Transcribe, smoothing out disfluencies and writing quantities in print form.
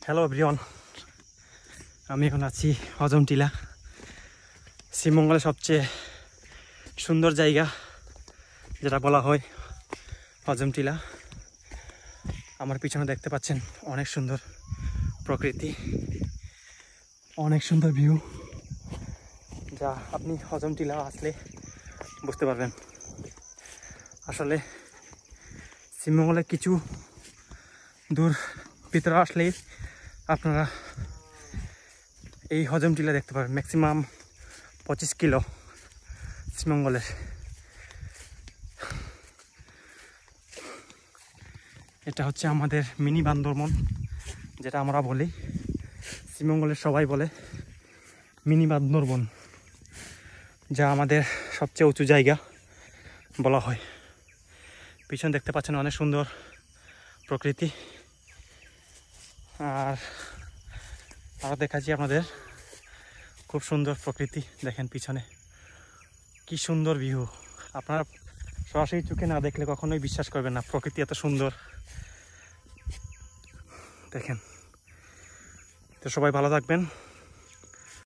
Hello everyone, আমি এখন আছি হজম টিলা, শ্রীমঙ্গলের সবচেয়ে সুন্দর জায়গা যেটা বলা হয় হজম টিলা। আমার পিছনে দেখতে পাচ্ছেন অনেক সুন্দর প্রকৃতি, অনেক সুন্দর ভিউ, যা আপনি হজম টিলা আসলে বুঝতে পারবেন। আসলে শ্রীমঙ্গলের কিছু দূর ভিতরে আসলেই আপনারা এই হজম টিলা দেখতে পাবেন। ম্যাক্সিমাম 25 কিলো শ্রীমঙ্গলের। এটা হচ্ছে আমাদের মিনি বান্দরবন, যেটা আমরা বলি। শ্রীমঙ্গলের সবাই বলে মিনি বান্দরবন, যা আমাদের সবচেয়ে উঁচু জায়গা বলা হয়। পিছনে দেখতে পাচ্ছেন অনেক সুন্দর প্রকৃতি। আর দেখাচ্ছি আপনাদের খুব সুন্দর প্রকৃতি। দেখেন পিছনে কি সুন্দর ভিউ। আপনারা সরাসরি চোখে না দেখলে কখনোই বিশ্বাস করবেন না, প্রকৃতি এত সুন্দর। দেখেন তো, সবাই ভালো থাকবেন।